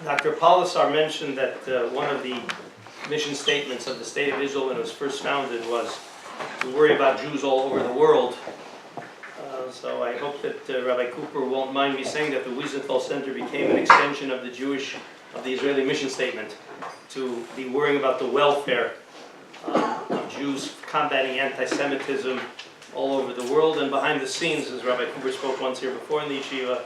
Dr. Polisar mentioned that one of the mission statements of the State of Israel when it was first founded was to worry about Jews all over the world. So I hope that Rabbi Cooper won't mind me saying that the Wiesenthal Center became an extension of the Israeli mission statement to be worrying about the welfare of Jews, combating anti-Semitism all over the world, and behind the scenes, as Rabbi Cooper spoke once here before in the yeshiva,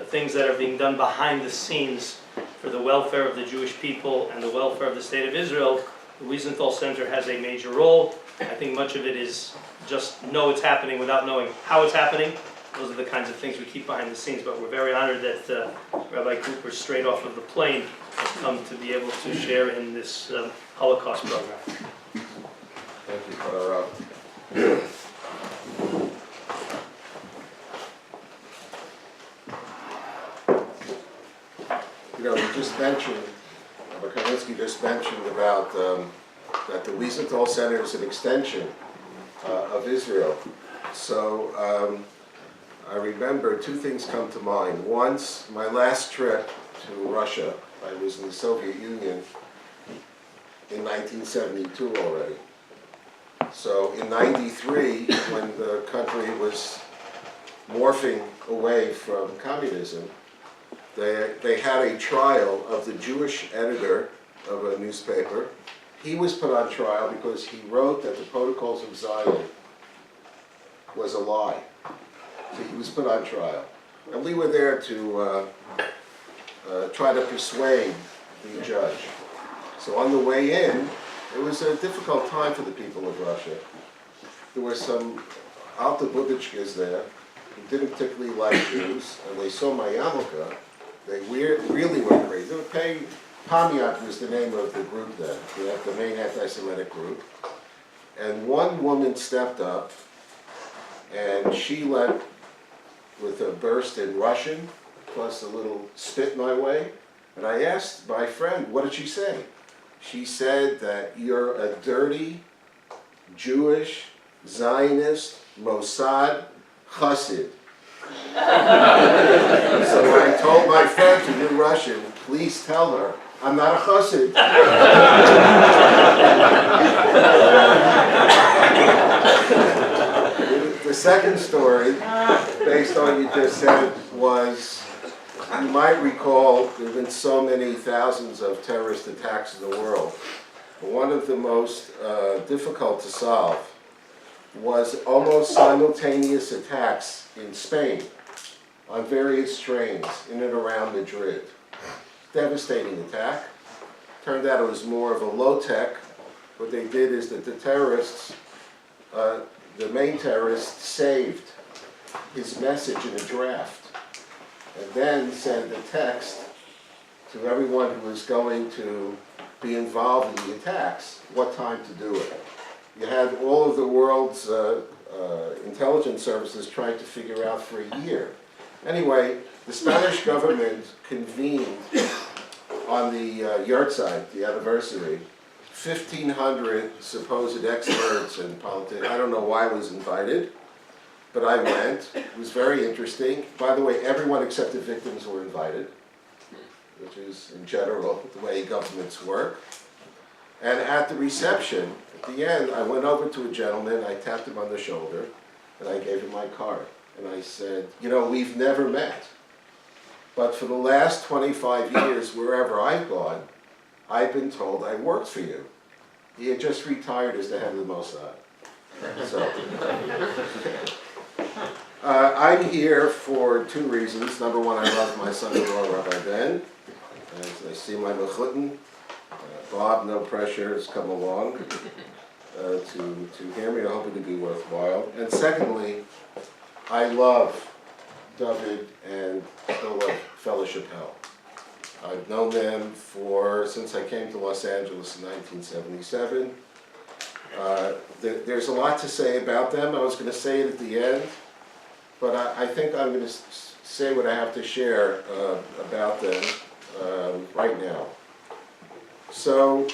things that are being done behind the scenes for the welfare of the Jewish people and the welfare of the State of Israel. The Wiesenthal Center has a major role. I think much of it is just know it's happening without knowing how it's happening. Those are the kinds of things we keep behind the scenes, but we're very honored that Rabbi Cooper, straight off of the plane, has come to be able to share in this Holocaust program. Thank you, Father. You know, we just mentioned, Rabbi Karnitzky just mentioned about that the Wiesenthal Center is an extension of Israel. So I remember two things come to mind. Once, my last trip to Russia, I was in the Soviet Union in 1972 already. So in '93, when the country was morphing away from communism, they had a trial of the Jewish editor of a newspaper. He was put on trial because he wrote that the Protocols of Zion was a lie. So he was put on trial. And we were there to try to persuade the judge. So on the way in, it was a difficult time for the people of Russia. There were some Alta Budichkas there who didn't particularly like Jews, and they saw my yarmulke. They really went crazy. They were paying, Pamiat was the name of the group then, the main anti-Semitic group. And one woman stepped up, and she led with a burst in Russian, plus a little spit my way. And I asked my friend, what did she say? She said that you're a dirty, Jewish, Zionist, Mossad, Chassid. So I told my friend who knew Russian, please tell her, I'm not a Chassid. The second story, based on what you just said, was, you might recall, there have been so many thousands of terrorist attacks in the world. One of the most difficult to solve was almost simultaneous attacks in Spain on various trains in and around Madrid. Devastating attack. Turned out it was more of a low-tech. What they did is that the terrorists, the main terrorist, saved his message in a draft and then sent a text to everyone who was going to be involved in the attacks what time to do it. You had all of the world's intelligence services trying to figure out for a year. Anyway, the Spanish government convened on the Yahrzeit, the anniversary, 1,500 supposed experts and politicians. I don't know why I was invited, but I went. It was very interesting. By the way, everyone except the victims were invited, which is, in general, the way governments work. And at the reception, at the end, I went over to a gentleman, I tapped him on the shoulder, and I gave him my card. And I said, you know, we've never met, but for the last 25 years, wherever I've gone, I've been told I worked for you. He had just retired as the head of the Mossad. So, I'm here for two reasons. Number one, I love my son-in-law, Rabbi Ben. As I see my mechutin, Bob, no pressure, has come along to hear me. I hope it'll be worthwhile. And secondly, I love David and still love fellow Shapell. I've known them since I came to Los Angeles in 1977. There's a lot to say about them. I was going to say it at the end, but I think I'm going to say what I have to share about them right now. So,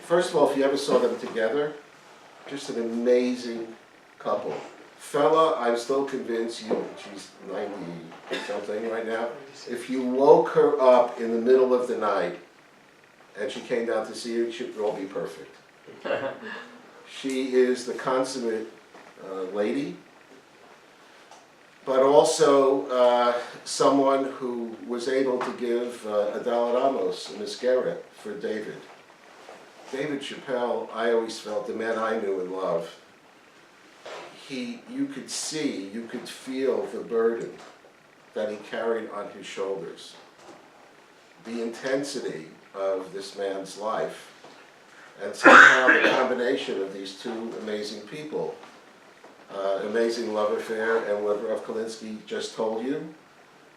first of all, if you ever saw them together, just an amazing couple. Fella, I'm still convinced she's 90 something right now. If you woke her up in the middle of the night and she came down to see you, she would all be perfect. She is the consummate lady, but also someone who was able to give Adal Ramos a mascara for David. David Shapell, I always felt, the man I knew and loved, you could see, you could feel the burden that he carried on his shoulders. The intensity of this man's life, and somehow the combination of these two amazing people, amazing love affair, and what Rav Kalinsky just told you,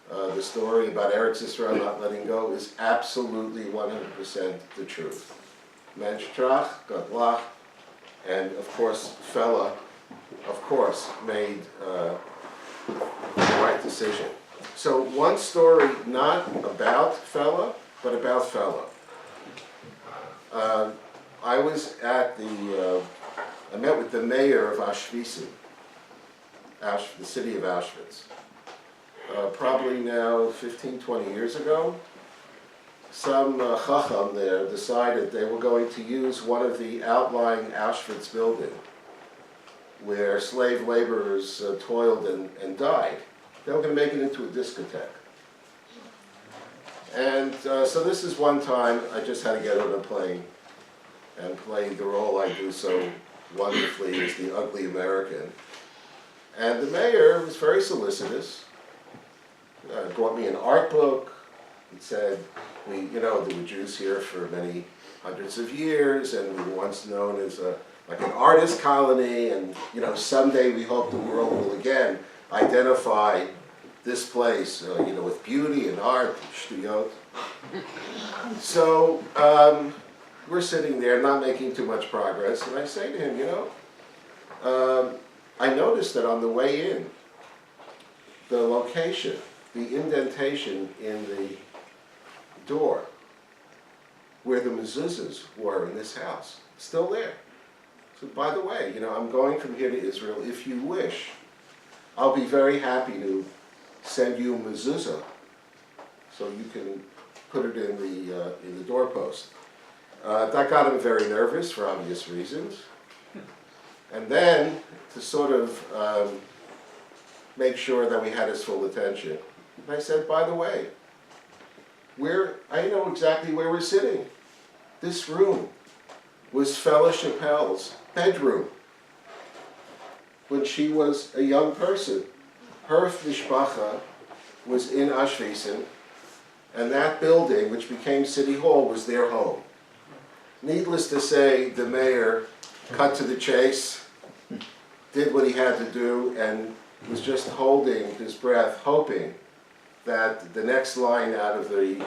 the story about Eretz Yisrael not letting go is absolutely 100% the truth. Mensch trach, Gott lach, and of course, Fella, of course, made the right decision. So one story not about Fella, but about Fella. I was at I met with the mayor of Auschwitz, the city of Auschwitz, probably now 15, 20 years ago. Some chacham there decided they were going to use one of the outlying Auschwitz buildings where slave laborers toiled and died. They were going to make it into a discotheque. And so this is one time I just had to get on a plane and play the role I do so wonderfully as the ugly American. And the mayor was very solicitous, brought me an art book. He said, there were Jews here for many hundreds of years, and we were once known as like an artist colony, and someday we hope the world will again identify this place, with beauty and art, shtuyot. So we're sitting there, not making too much progress, and I say to him, I noticed that on the way in, the location, the indentation in the door where the mezuzahs were in this house, still there. So by the way, I'm going from here to Israel. If you wish, I'll be very happy to send you a mezuzah so you can put it in the doorpost. That got him very nervous for obvious reasons. And then, to sort of make sure that we had his full attention, I said, by the way, I know exactly where we're sitting. This room was Fella Shapell's bedroom when she was a young person. Her mishpacha was in Auschwitz, and that building, which became City Hall, was their home. Needless to say, the mayor cut to the chase, did what he had to do, and was just holding his breath, hoping that the next line out of the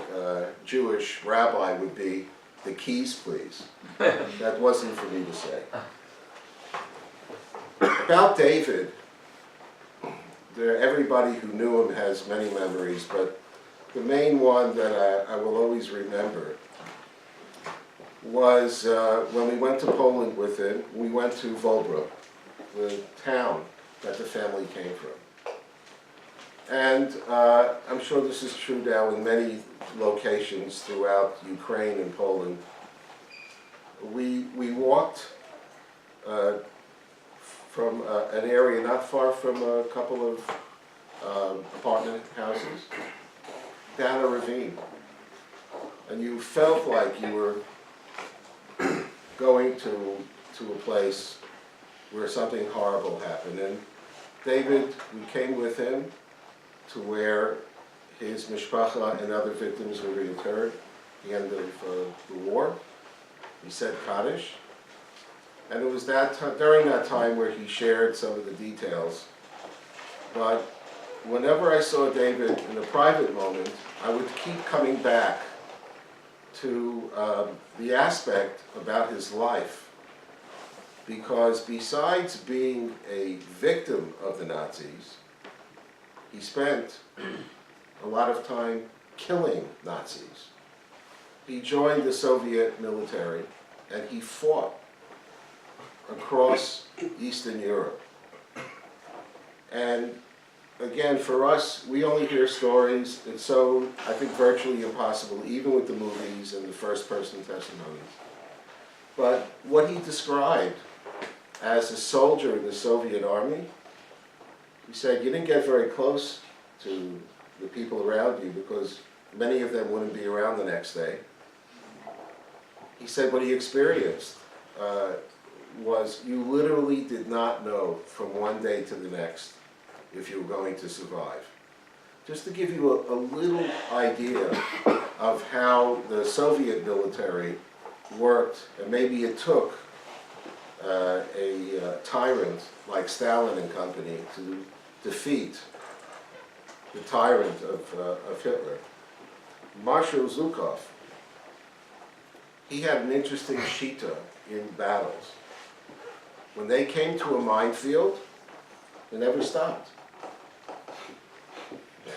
Jewish rabbi would be, "The keys, please." That wasn't for me to say. About David, everybody who knew him has many memories, but the main one that I will always remember was when we went to Poland with him. We went to Wobro, the town that the family came from. And I'm sure this is true now in many locations throughout Ukraine and Poland. We walked from an area not far from a couple of apartment houses down a ravine. And you felt like you were going to a place where something horrible happened. And David, we came with him to where his mishpacha and other victims were reinterred at the end of the war. He said Kaddish. And it was during that time where he shared some of the details. But whenever I saw David in a private moment, I would keep coming back to the aspect about his life. Because besides being a victim of the Nazis, he spent a lot of time killing Nazis. He joined the Soviet military and he fought across Eastern Europe. And again, for us, we only hear stories. It's so, I think, virtually impossible, even with the movies and the first-person testimonies. But what he described as a soldier in the Soviet army, he said, you didn't get very close to the people around you because many of them wouldn't be around the next day. He said what he experienced was you literally did not know from one day to the next if you were going to survive. Just to give you a little idea of how the Soviet military worked, and maybe it took a tyrant like Stalin and company to defeat the tyrant of Hitler. Marshal Zhukov, he had an interesting shita in battles. When they came to a minefield, they never stopped.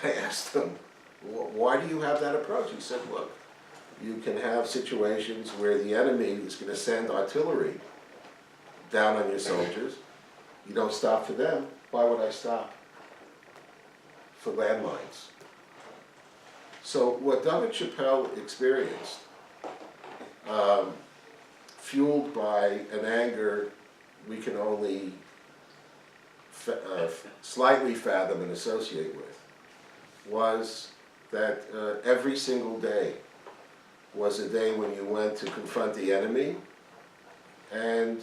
I asked him, why do you have that approach? He said, look, you can have situations where the enemy is going to send artillery down on your soldiers. You don't stop for them. Why would I stop for landmines? So what David Shapell experienced, fueled by an anger we can only slightly fathom and associate with, was that every single day was a day when you went to confront the enemy, and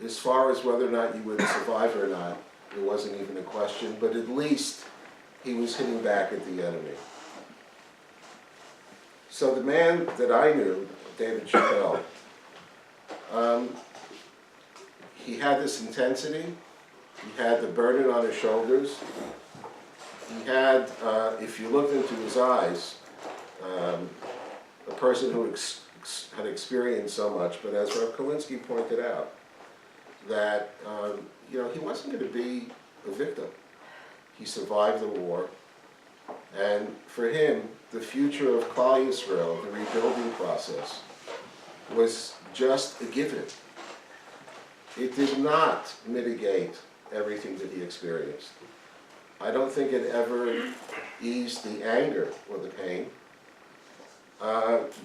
as far as whether or not you would survive or not, it wasn't even a question, but at least he was hitting back at the enemy. So the man that I knew, David Shapell, he had this intensity, he had the burden on his shoulders, he had, if you looked into his eyes, a person who had experienced so much, but as Rav Kalinsky pointed out, that he wasn't going to be a victim. He survived the war, and for him, the future of Klal Yisrael, the rebuilding process, was just a given. It did not mitigate everything that he experienced. I don't think it ever eased the anger or the pain,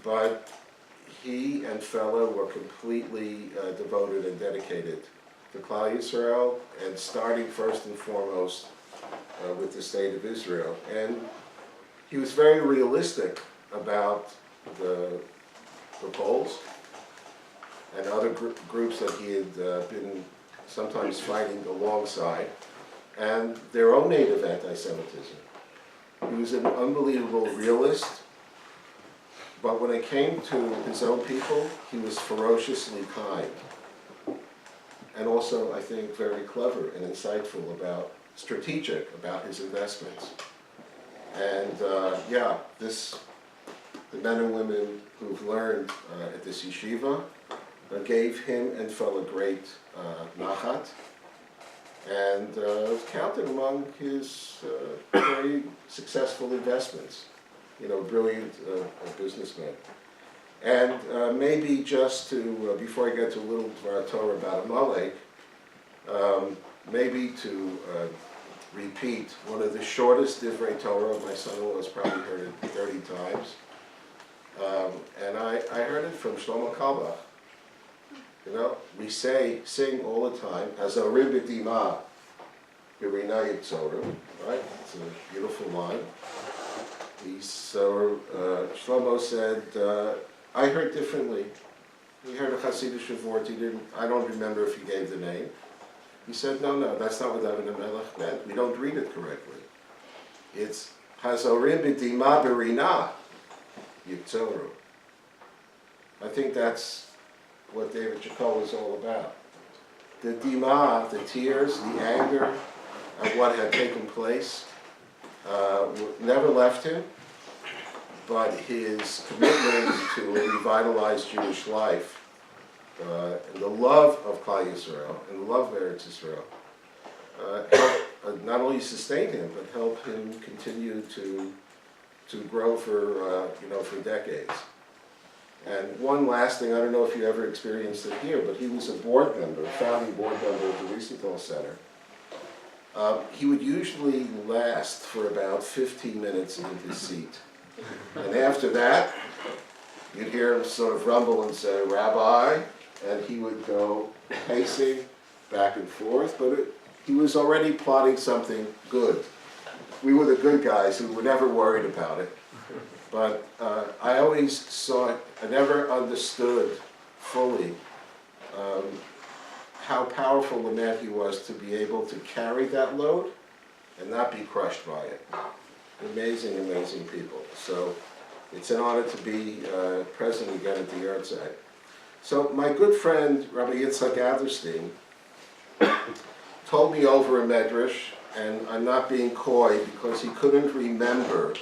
but he and Fella were completely devoted and dedicated to Klal Yisrael, and starting first and foremost with the State of Israel. And he was very realistic about the Poles and other groups that he had been sometimes fighting alongside, and their own native anti-Semitism. He was an unbelievable realist, but when it came to his own people, he was ferociously kind. And also, I think, very clever and insightful strategic about his investments. And the men and women who've learned at this yeshiva gave him and Fella great nachat, and counted among his very successful investments. Brilliant businessman. And maybe just to, before I get to a little Dvar Torah about Amalek, maybe to repeat one of the shortest Divrei Torah. My son-in-law has probably heard it 30 times. And I heard it from Shlomo Kalbach. We sing all the time, Hazorim b'dima b'rina yitzorah, right? It's a beautiful line. Shlomo said, I heard differently. He heard a Hasidic word. I don't remember if he gave the name. He said, no, that's not what David HaMelech meant. We don't read it correctly. It's Hazorim b'dima b'rina yitzorah. I think that's what David Shapell is all about. The dima, the tears, the anger of what had taken place, never left him, but his commitment to a revitalized Jewish life, and the love of Klal Yisrael, and the love of Eretz Yisrael, helped not only sustain him, but help him continue to grow for decades. And one last thing, I don't know if you ever experienced it here, but he was a board member, founding board member of the Wiesenthal Center. He would usually last for about 15 minutes in his seat. And after that, you'd hear him sort of rumble and say, "Rabbi," and he would go pacing back and forth, but he was already plotting something good. We were the good guys who were never worried about it. But I always saw, I never understood fully how powerful a man he was to be able to carry that load and not be crushed by it. Amazing, amazing people. So it's an honor to be present again at the Yahrzeit. So my good friend, Rabbi Yahrzeit, told me over a medrash, and I'm not being coy because he couldn't remember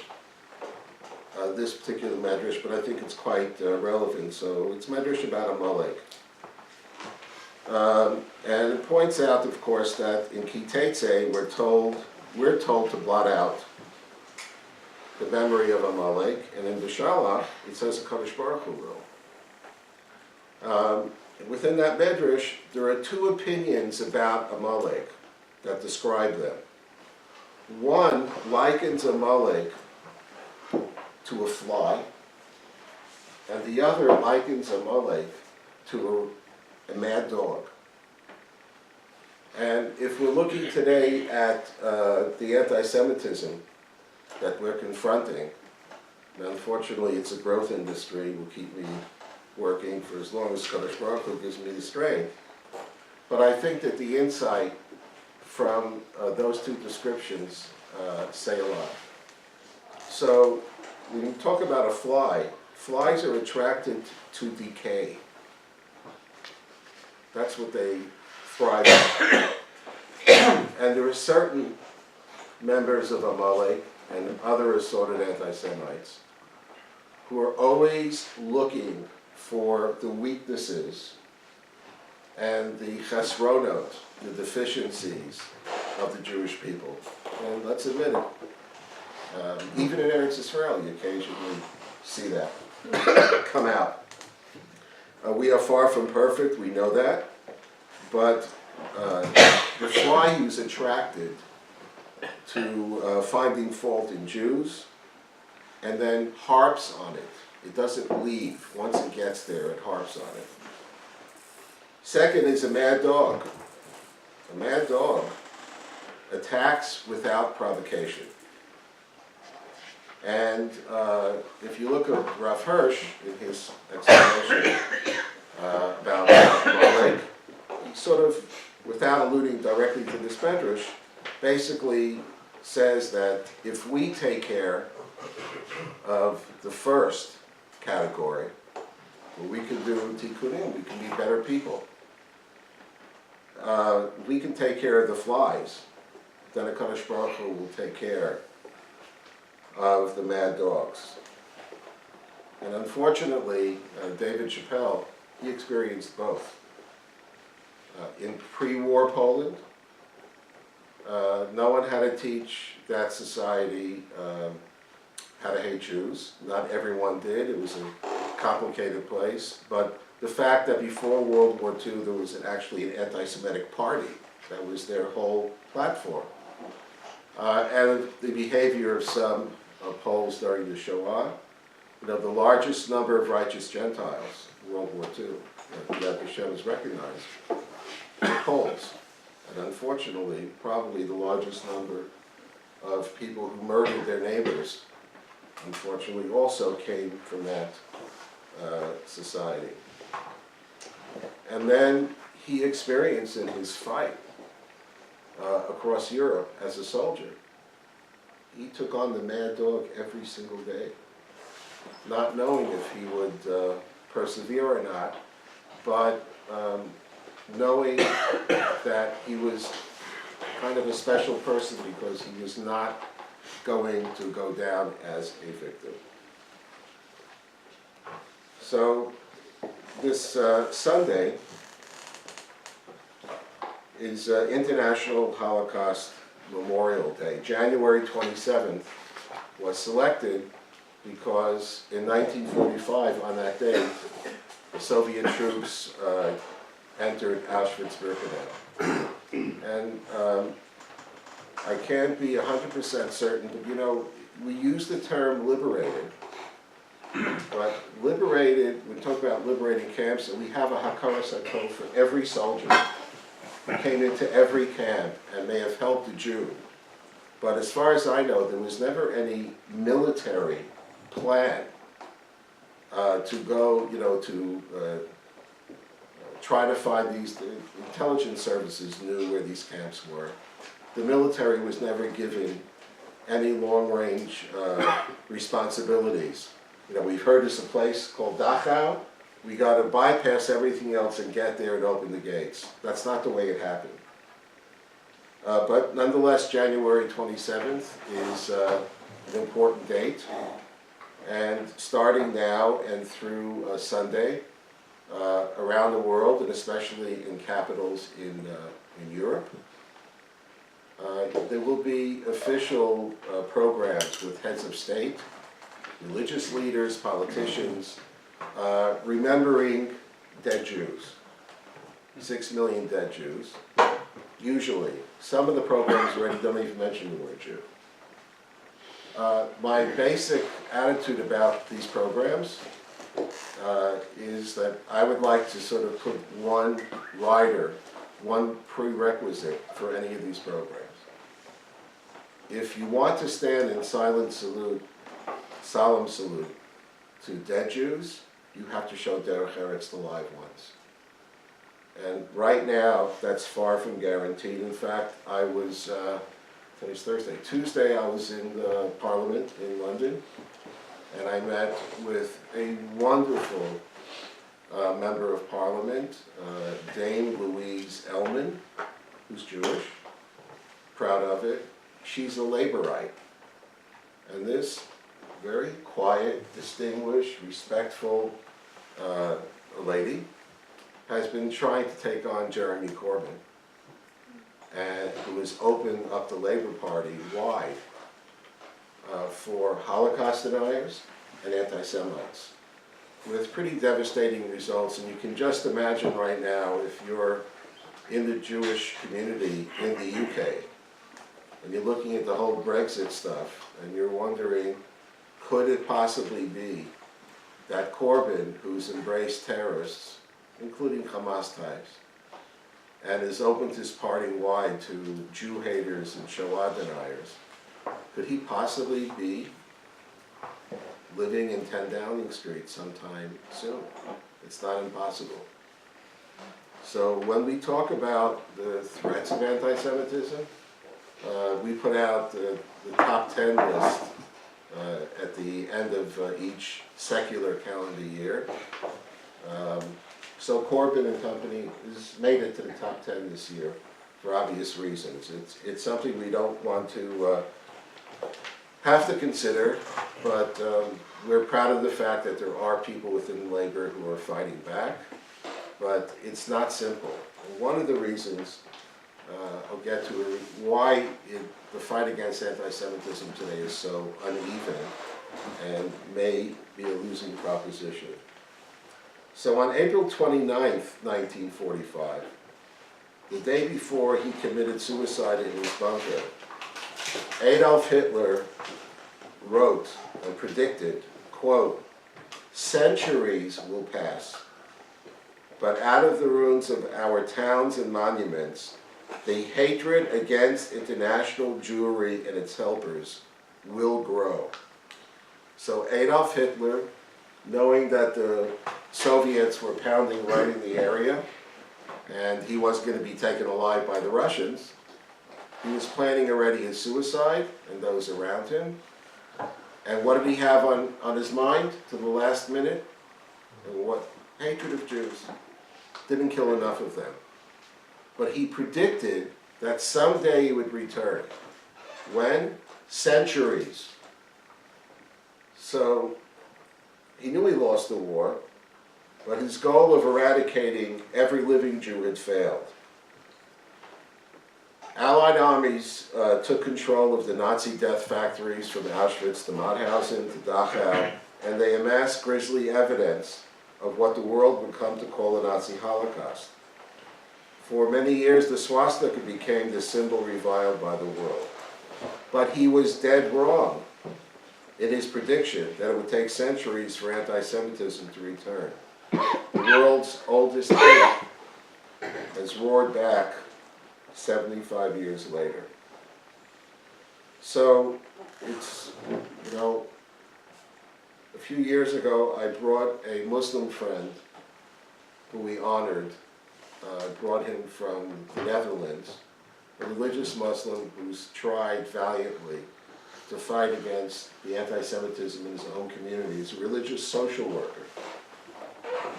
this particular medrash, but I think it's quite relevant. So it's medrash about Amalek. And it points out, of course, that in Ki Tetzei we're told to blot out the memory of Amalek, and in Bishalach it says HaKadosh Baruch Hu will. Within that medrash, there are two opinions about Amalek that describe them. One likens Amalek to a fly, and the other likens Amalek to a mad dog. And if we're looking today at the anti-Semitism that we're confronting, and unfortunately it's a growth industry, will keep me working for as long as Kadosh Baruch Hu gives me the strength. But I think that the insight from those two descriptions say a lot. So when you talk about a fly, flies are attracted to decay. That's what they thrive on. And there are certain members of Amalek and other assorted anti-Semites who are always looking for the weaknesses and the chesronot, the deficiencies of the Jewish people. And let's admit it, even in Eretz Israel, you occasionally see that come out. We are far from perfect, we know that, but the fly who's attracted to finding fault in Jews and then harps on it. It doesn't leave. Once it gets there, it harps on it. Second is a mad dog. A mad dog attacks without provocation. And if you look at Rav Hirsch in his explanation about Amalek, he sort of, without alluding directly to this medrash, basically says that if we take care of the first category, well, we can do tikkunim, we can be better people. We can take care of the flies, then HaKadosh Baruch Hu will take care of the mad dogs. And unfortunately, David Shapell, he experienced both. In pre-war Poland, no one had to teach that society how to hate Jews. Not everyone did. It was a complicated place. But the fact that before World War II there was actually an anti-Semitic party, that was their whole platform. And the behavior of some Poles during the Shoah, the largest number of righteous Gentiles in World War II, that Hashem is recognized, were Poles. And unfortunately, probably the largest number of people who murdered their neighbors, unfortunately, also came from that society. And then he experienced in his fight across Europe as a soldier, he took on the mad dog every single day, not knowing if he would persevere or not, but knowing that he was kind of a special person because he was not going to go down as a victim. So this Sunday is International Holocaust Memorial Day. January 27th was selected because in 1945, on that day, the Soviet troops entered Auschwitz-Birkenau. And I can't be 100% certain, but you know, we use the term liberated. But liberated, we talk about liberating camps, and we have a Hakara Sakol for every soldier who came into every camp and may have helped a Jew. But as far as I know, there was never any military plan to go, you know, to try to find these. The intelligence services knew where these camps were. The military was never given any long-range responsibilities. You know, we've heard there's a place called Dachau. We got to bypass everything else and get there and open the gates. That's not the way it happened. But nonetheless, January 27th is an important date. And starting now and through Sunday, around the world, and especially in capitals in Europe, there will be official programs with heads of state, religious leaders, politicians, remembering dead Jews, 6 million dead Jews. Usually, some of the programs already don't even mention the word Jew. My basic attitude about these programs is that I would like to sort of put one rider, one prerequisite for any of these programs. If you want to stand in silent salute, solemn salute to dead Jews, you have to show Derech Eretz to live ones. And right now, that's far from guaranteed. In fact, I was, today's Thursday, Tuesday I was in the Parliament in London, and I met with a wonderful member of Parliament, Dame Louise Ellman, who's Jewish, proud of it. She's a Laborite. And this very quiet, distinguished, respectful lady has been trying to take on Jeremy Corbyn, and who has opened up the Labour Party wide for Holocaust deniers and anti-Semites, with pretty devastating results. And you can just imagine right now, if you're in the Jewish community in the UK, and you're looking at the whole Brexit stuff, and you're wondering, could it possibly be that Corbyn, who's embraced terrorists, including Hamas types, and has opened his party wide to Jew haters and Shoah deniers, could he possibly be living in 10 Downing Street sometime soon? It's not impossible. So when we talk about the threats of anti-Semitism, we put out the top 10 list at the end of each secular calendar year. So Corbyn and company has made it to the top 10 this year for obvious reasons. It's something we don't want to have to consider, but we're proud of the fact that there are people within Labour who are fighting back, but it's not simple. And one of the reasons, I'll get to why the fight against anti-Semitism today is so uneven and may be a losing proposition. So on April 29th, 1945, the day before he committed suicide in his bunker, Adolf Hitler wrote and predicted, quote, "Centuries will pass, but out of the ruins of our towns and monuments, the hatred against international Jewry and its helpers will grow." So Adolf Hitler, knowing that the Soviets were pounding right in the area, and he was going to be taken alive by the Russians, he was planning already his suicide and those around him. And what did he have on his mind to the last minute? And what? Hatred of Jews. Didn't kill enough of them. But he predicted that someday he would return. When? Centuries. So he knew he lost the war, but his goal of eradicating every living Jew had failed. Allied armies took control of the Nazi death factories from Auschwitz to Mauthausen to Dachau, and they amassed grisly evidence of what the world would come to call the Nazi Holocaust. For many years, the swastika became the symbol reviled by the world. But he was dead wrong in his prediction that it would take centuries for anti-Semitism to return. The world's oldest hate has roared back 75 years later. So it's, you know, a few years ago I brought a Muslim friend who we honored. I brought him from the Netherlands, a religious Muslim who's tried valiantly to fight against the anti-Semitism in his own community. He's a religious social worker.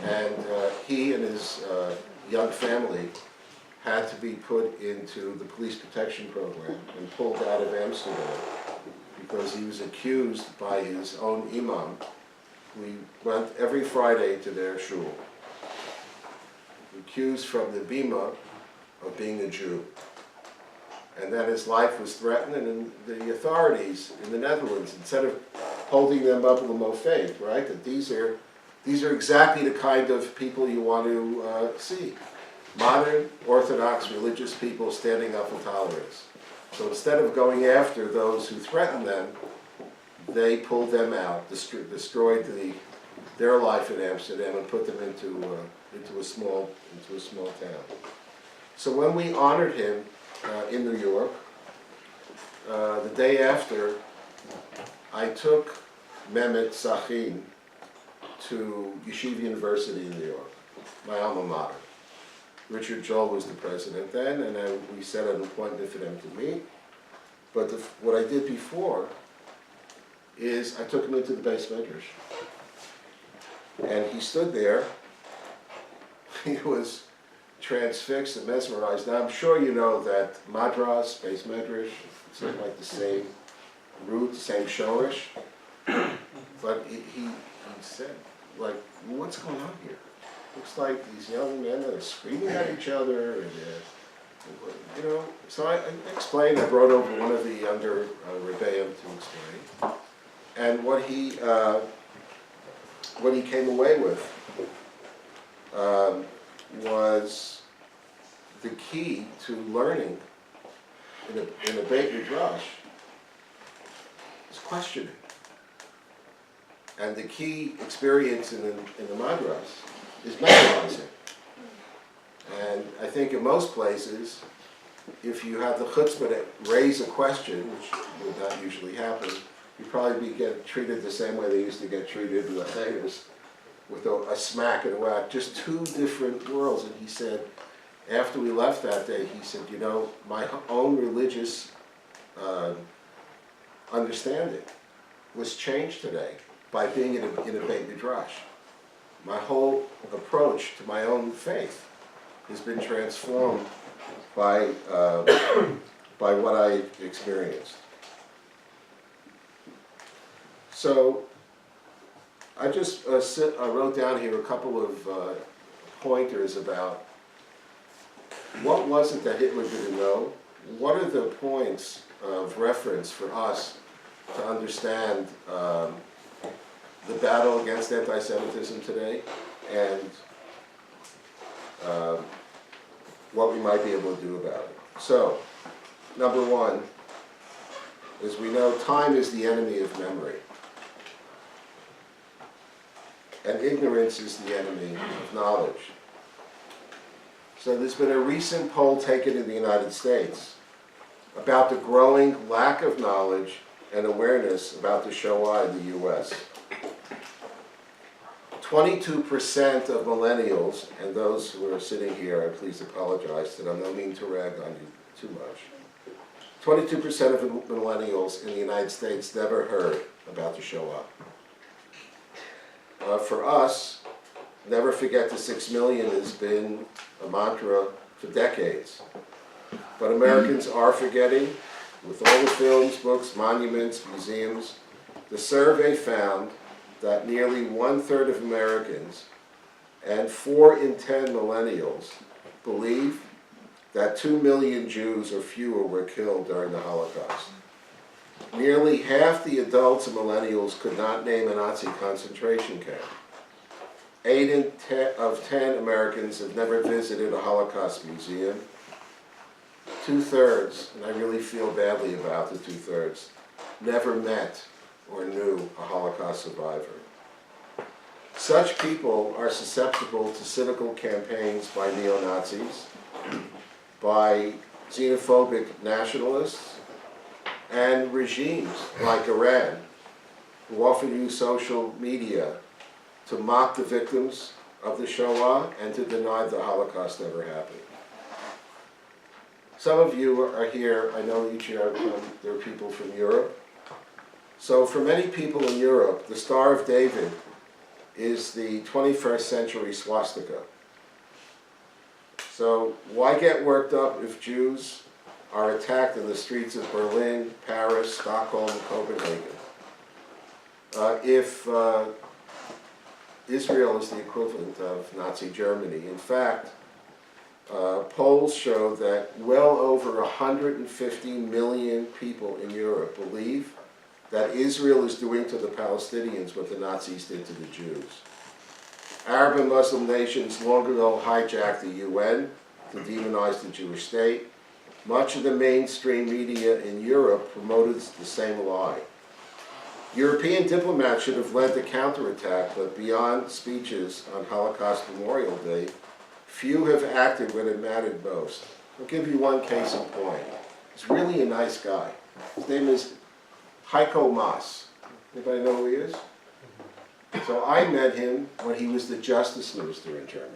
And he and his young family had to be put into the police protection program and pulled out of Amsterdam because he was accused by his own imam. We went every Friday to their shul. Accused from the Bima of being a Jew. And then his life was threatened, and the authorities in the Netherlands, instead of holding them up limo faith, right, that these are exactly the kind of people you want to see. Modern, Orthodox, religious people standing up for tolerance. So instead of going after those who threatened them, they pulled them out, destroyed their life in Amsterdam, and put them into a small town. So when we honored him in New York, the day after, I took Mehmet Sachin to Yeshiva University in New York, my alma mater. Richard Joel was the president then, and we set an appointment for them to meet. But what I did before is I took him into the Beis Medrash. And he stood there. He was transfixed and mesmerized. Now, I'm sure you know that Madras, Beis Medrash, it's like the same root, the same shorish. But he said, like, what's going on here? Looks like these young men that are screaming at each other, and you know. So I explained. I brought over one of the younger Rabbeim to explain, and what he came away with was the key to learning in a Beit Midrash is questioning, and the key experience in the Madras is memorizing. And I think in most places, if you have the chutzpah to raise a question, which would not usually happen, you'd probably get treated the same way they used to get treated in the Chayers, with a smack and a whack, just two different worlds. And he said, after we left that day, he said, you know, my own religious understanding was changed today by being in a Beit Midrash. My whole approach to my own faith has been transformed by what I experienced. So I just I wrote down here a couple of pointers about what was it that Hitler didn't know, what are the points of reference for us to understand the battle against anti-Semitism today, and what we might be able to do about it. So, number one, as we know, time is the enemy of memory. And ignorance is the enemy of knowledge. So there's been a recent poll taken in the United States about the growing lack of knowledge and awareness about the Shoah in the U.S. 22% of millennials, and those who are sitting here, I please apologize that I'm not meaning to rag on you too much. 22% of millennials in the United States never heard about the Shoah. For us, never forget the 6 million has been a mantra for decades. But Americans are forgetting, with all the films, books, monuments, museums. The survey found that nearly 1/3 of Americans and 4 in 10 millennials believe that 2 million Jews or fewer were killed during the Holocaust. Nearly half the adults and millennials could not name a Nazi concentration camp. 8 of 10 Americans have never visited a Holocaust museum. 2/3, and I really feel badly about the 2/3, never met or knew a Holocaust survivor. Such people are susceptible to cynical campaigns by neo-Nazis, by xenophobic nationalists, and regimes like Iran, who often use social media to mock the victims of the Shoah and to deny the Holocaust ever happened. Some of you are here, I know each year there are people from Europe. So for many people in Europe, the Star of David is the 21st century swastika. So why get worked up if Jews are attacked in the streets of Berlin, Paris, Stockholm, Copenhagen? If Israel is the equivalent of Nazi Germany. In fact, polls show that well over 150 million people in Europe believe that Israel is doing to the Palestinians what the Nazis did to the Jews. Arab and Muslim nations long ago hijacked the UN to demonize the Jewish state. Much of the mainstream media in Europe promoted the same lie. European diplomats should have led the counterattack, but beyond speeches on Holocaust Memorial Day, few have acted when it mattered most. I'll give you one case in point. He's really a nice guy. His name is Heiko Maas. Anybody know who he is? So I met him when he was the justice minister in Germany.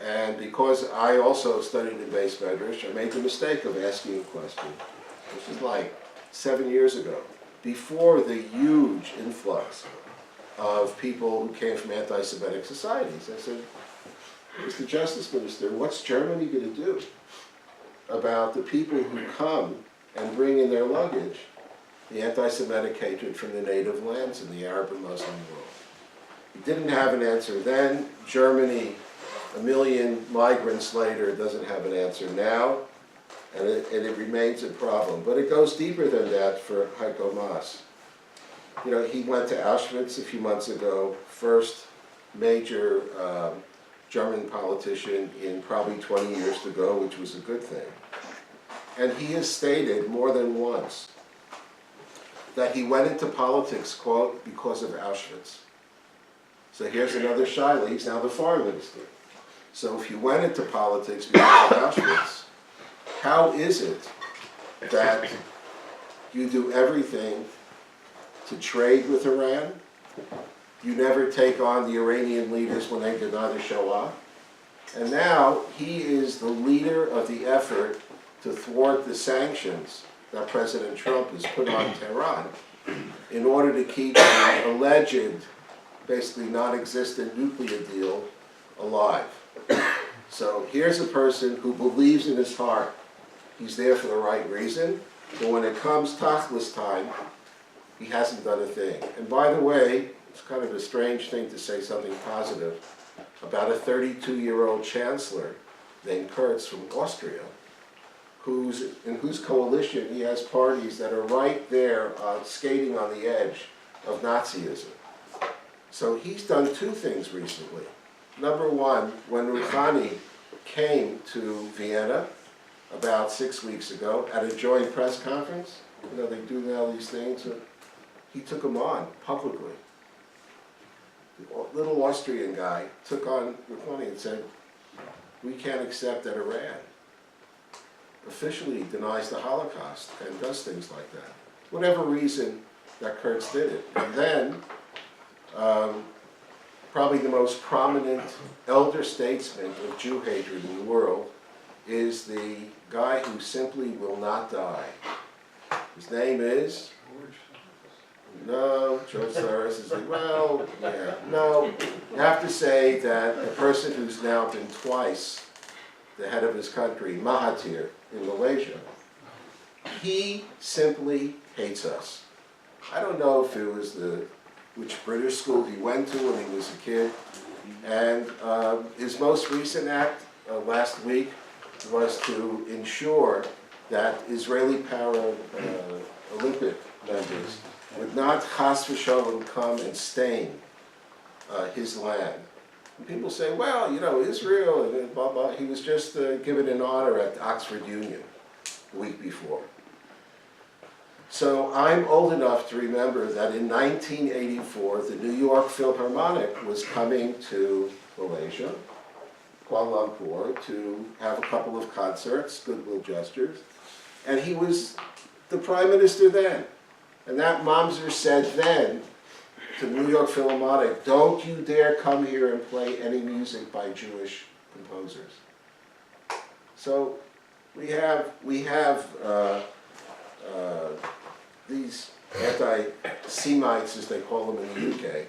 And because I also studied in Beis Medrash, I made the mistake of asking a question. This is like 7 years ago, before the huge influx of people who came from anti-Semitic societies. I said, Mr. Justice Minister, what's Germany going to do about the people who come and bring in their luggage the anti-Semitic hatred from the native lands in the Arab and Muslim world? He didn't have an answer then. Germany, 1 million migrants later, doesn't have an answer now, and it remains a problem. But it goes deeper than that for Heiko Maas. You know, he went to Auschwitz a few months ago, first major German politician in probably 20 years to go, which was a good thing. And he has stated more than once that he went into politics, quote, because of Auschwitz. So here's another Shaila, he's now the foreign minister. So if you went into politics because of Auschwitz, how is it that you do everything to trade with Iran? You never take on the Iranian leaders when they deny the Shoah. And now he is the leader of the effort to thwart the sanctions that President Trump has put on Tehran in order to keep the alleged, basically non-existent nuclear deal alive. So here's a person who believes in his heart he's there for the right reason, but when it comes tachlis time, he hasn't done a thing. And by the way, it's kind of a strange thing to say something positive about a 32-year-old chancellor named Kurz from Austria, in whose coalition he has parties that are right there skating on the edge of Nazism. So he's done two things recently. Number one, when Rouhani came to Vienna about 6 weeks ago at a joint press conference, you know, they do now these things, he took him on publicly. The little Austrian guy took on Rouhani and said, we can't accept that Iran officially denies the Holocaust and does things like that. Whatever reason that Kurtz did it. And then, probably the most prominent elder statesman of Jew hatred in the world is the guy who simply will not die. His name is? No, George Soros is like, well, yeah, no. You have to say that a person who's now been twice the head of his country, Mahathir, in Malaysia, he simply hates us. I don't know if it was which British school he went to when he was a kid, and his most recent act last week was to ensure that Israeli para Olympic members would not chas v'shalom come and stain his land And people say, well, you know, Israel, and blah, blah. He was just given an honor at Oxford Union the week before. So I'm old enough to remember that in 1984, the New York Philharmonic was coming to Malaysia, Kuala Lumpur, to have a couple of concerts, goodwill gestures. And he was the prime minister then. And that Mamzer said then to the New York Philharmonic, don't you dare come here and play any music by Jewish composers. So we have these anti-Semites, as they call them in the UK.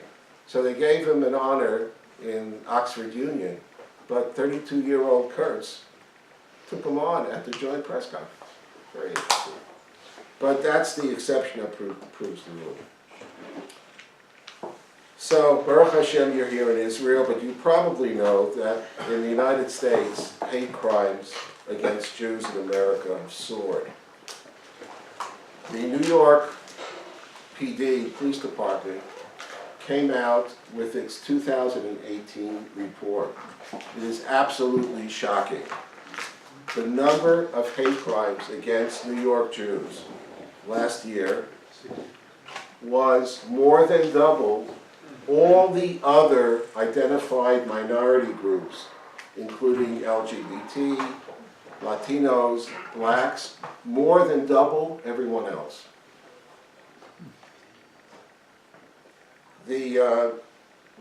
So they gave him an honor in Oxford Union, but 32-year-old Kurtz took him on at the joint press conference. Very interesting. But that's the exception that proves the rule. So, Baruch Hashem, you're here in Israel, but you probably know that in the United States, hate crimes against Jews in America have soared. The New York PD, Police Department, came out with its 2018 report. It is absolutely shocking. The number of hate crimes against New York Jews last year was more than double all the other identified minority groups, including LGBT, Latinos, blacks, more than double everyone else. The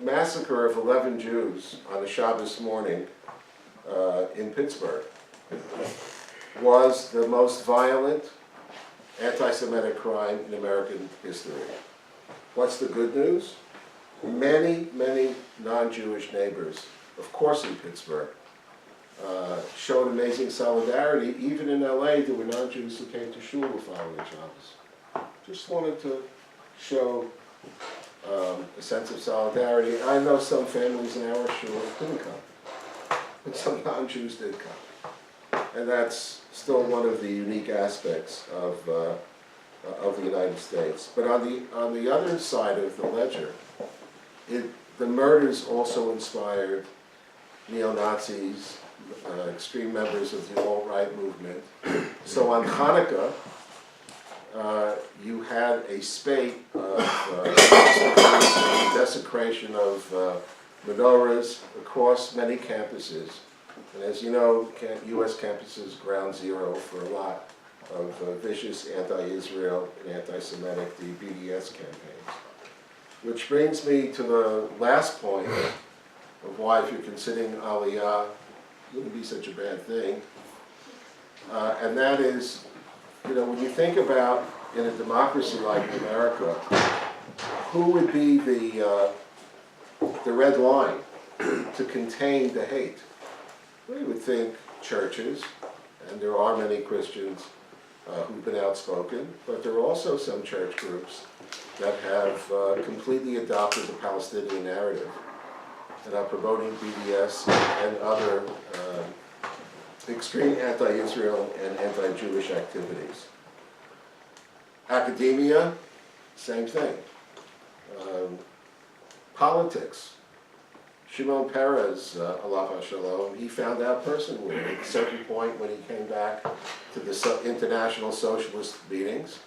massacre of 11 Jews on a Shabbos morning in Pittsburgh was the most violent anti-Semitic crime in American history. What's the good news? Many, many non-Jewish neighbors, of course in Pittsburgh, showed amazing solidarity. Even in LA, there were non-Jews who came to shul the following Shabbos. Just wanted to show a sense of solidarity. I know some families in our shul didn't come, but some non-Jews did come. And that's still one of the unique aspects of the United States. But on the other side of the ledger, the murders also inspired neo-Nazis, extreme members of the alt-right movement. So on Hanukkah, you had a spate of desecration of menorahs across many campuses. And as you know, U.S. campuses ground zero for a lot of vicious anti-Israel and anti-Semitic, the BDS campaigns. Which brings me to the last point of why, if you're considering Aliyah, it wouldn't be such a bad thing. And that is, you know, when you think about in a democracy like America, who would be the red line to contain the hate? We would think churches, and there are many Christians who've been outspoken, but there are also some church groups that have completely adopted the Palestinian narrative and are promoting BDS and other extreme anti-Israel and anti-Jewish activities. Academia, same thing. Politics. Shimon Peres, alav hashalom, he found out personally at a certain point when he came back to the international socialist meetings,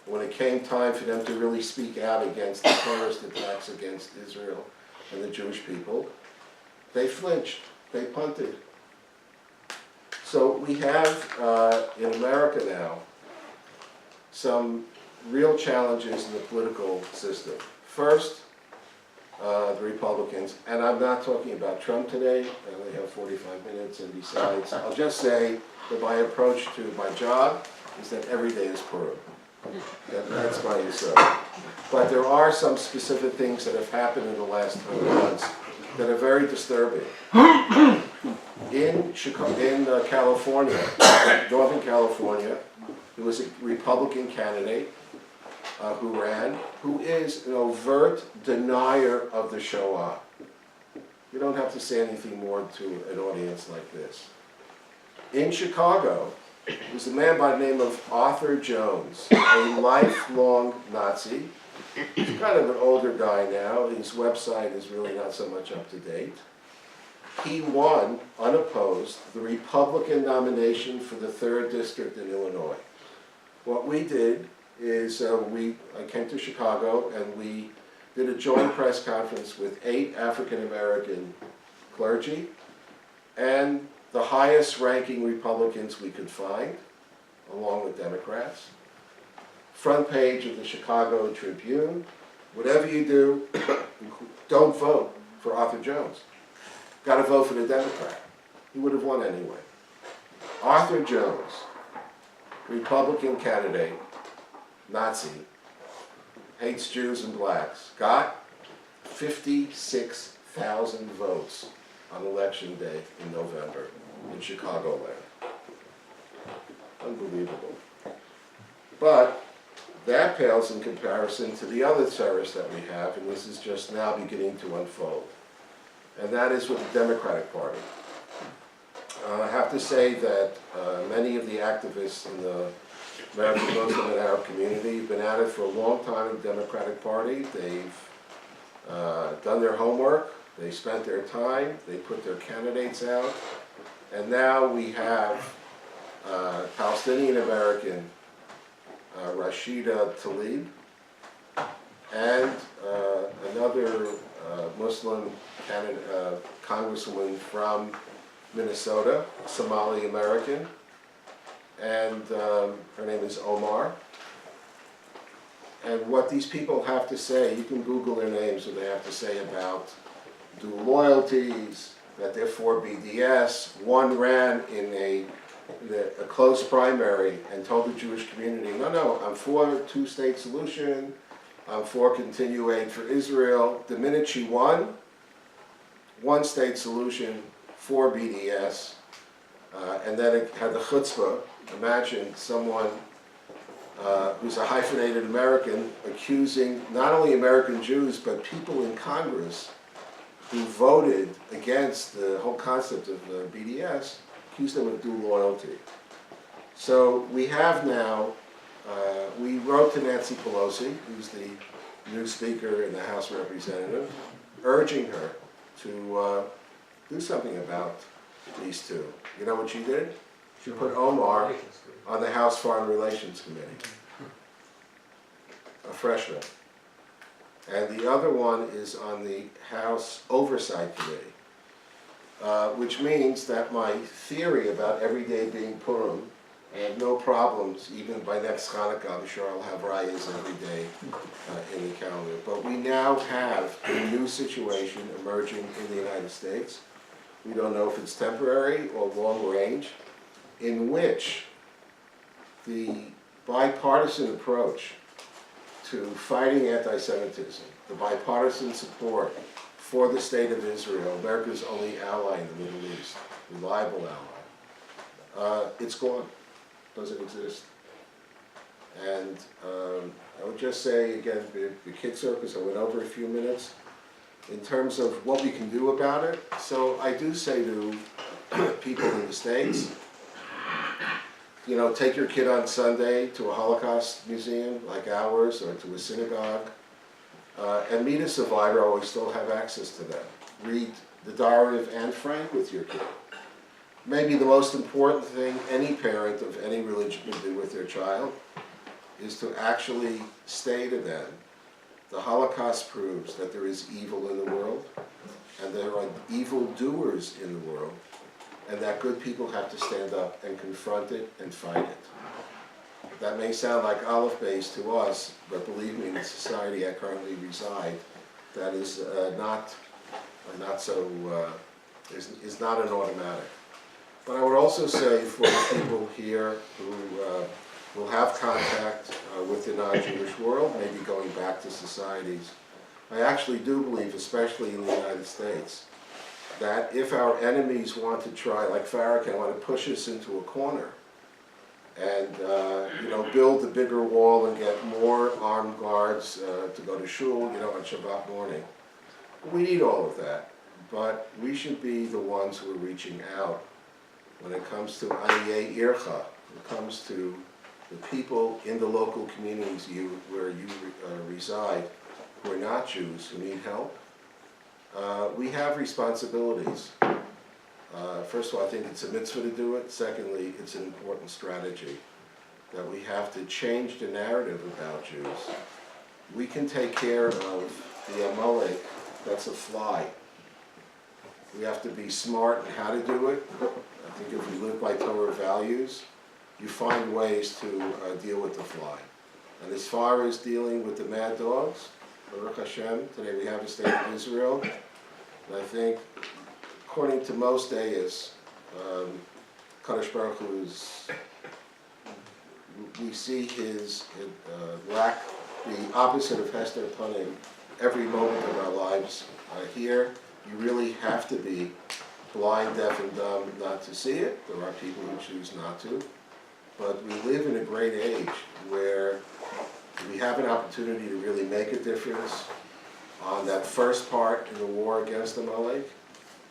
when it came time for them to really speak out against the terrorist attacks against Israel and the Jewish people, they flinched, they punted. So we have in America now some real challenges in the political system. First, the Republicans, and I'm not talking about Trump today, I only have 45 minutes, and besides, I'll just say that my approach to my job is that every day is Purim. That's my yesod. But there are some specific things that have happened in the last 20 months that are very disturbing. In California, Northern California, there was a Republican candidate who ran, who is an overt denier of the Shoah. You don't have to say anything more to an audience like this. In Chicago, there's a man by the name of Arthur Jones, a lifelong Nazi. He's kind of an older guy now. His website is really not so much up to date. he won, unopposed, the Republican nomination for the 3rd District in Illinois. What we did is I came to Chicago and we did a joint press conference with 8 African-American clergy and the highest ranking Republicans we could find, along with Democrats. Front page of the Chicago Tribune. Whatever you do, don't vote for Arthur Jones. Got to vote for the Democrat. He would have won anyway. Arthur Jones, Republican candidate, Nazi, hates Jews and blacks, got 56,000 votes on election day in November in Chicagoland. Unbelievable. But that pales in comparison to the other terrorists that we have, and this is just now beginning to unfold. And that is with the Democratic Party. I have to say that many of the activists in the American Muslim and Arab community have been at it for a long time in the Democratic Party. They've done their homework, they spent their time, they put their candidates out, and now we have Palestinian-American Rashida Tlaib and another Muslim congresswoman from Minnesota, Somali-American, and her name is Omar. And what these people have to say, you can Google their names, what they have to say about dual loyalties, that they're for BDS. One ran in a close primary and told the Jewish community, no, I'm for a two-state solution, I'm for continued aid for Israel. The minute she won, one-state solution for BDS, and then it had the chutzpah. Imagine someone who's a hyphenated American accusing not only American Jews, but people in Congress who voted against the whole concept of BDS, accused them of dual loyalty. So we have now, we wrote to Nancy Pelosi, who's the new Speaker in the House of Representatives, urging her to do something about these two. You know what she did? She put Omar on the House Foreign Relations Committee, a freshman. And the other one is on the House Oversight Committee, which means that my theory about every day being Purim, I have no problems, even by next Hanukkah, I'm sure I'll have rayas every day in the calendar. But we now have a new situation emerging in the United States. We don't know if it's temporary or long range, in which the bipartisan approach to fighting anti-Semitism, the bipartisan support for the state of Israel, America's only ally in the Middle East, reliable ally, it's gone, doesn't exist. And I would just say, again, the kid circus, I went over a few minutes, in terms of what we can do about it. So I do say to people in the States, you know, take your kid on Sunday to a Holocaust museum like ours, or to a synagogue, and meet a survivor, or we still have access to them. Read the Diary of Anne Frank with your kid. Maybe the most important thing any parent of any religion can do with their child is to actually say to them, the Holocaust proves that there is evil in the world, and there are evildoers in the world, and that good people have to stand up and confront it and fight it. That may sound like olive base to us, but believe me, in the society I currently reside, that is not an automatic. But I would also say for the people here who will have contact with the non-Jewish world, maybe going back to societies, I actually do believe, especially in the United States, that if our enemies want to try, like Farrakhan, want to push us into a corner and build a bigger wall and get more armed guards to go to shul, on Shabbat morning, we need all of that. But we should be the ones who are reaching out when it comes to Aniyei Ircha, when it comes to the people in the local communities where you reside who are not Jews, who need help. We have responsibilities. First of all, I think it's a mitzvah to do it. Secondly, it's an important strategy that we have to change the narrative about Jews. We can take care of the Amalek, that's a fly. We have to be smart in how to do it. I think if we live by Torah values, you find ways to deal with the fly. And as far as dealing with the mad dogs, Baruch Hashem, today we have the state of Israel. And I think, according to most deis, Kadosh Baruch Hu's, we see his lack, the opposite of Hester upon him every moment of our lives. Here, you really have to be blind, deaf, and dumb not to see it. There are people who choose not to. But we live in a great age where we have an opportunity to really make a difference on that first part in the war against Amalek.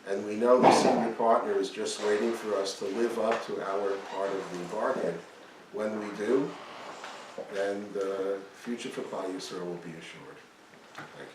And we know the senior partner is just waiting for us to live up to our part of the bargain. When we do, then the future for Klal Yisrael will be assured. Thank you.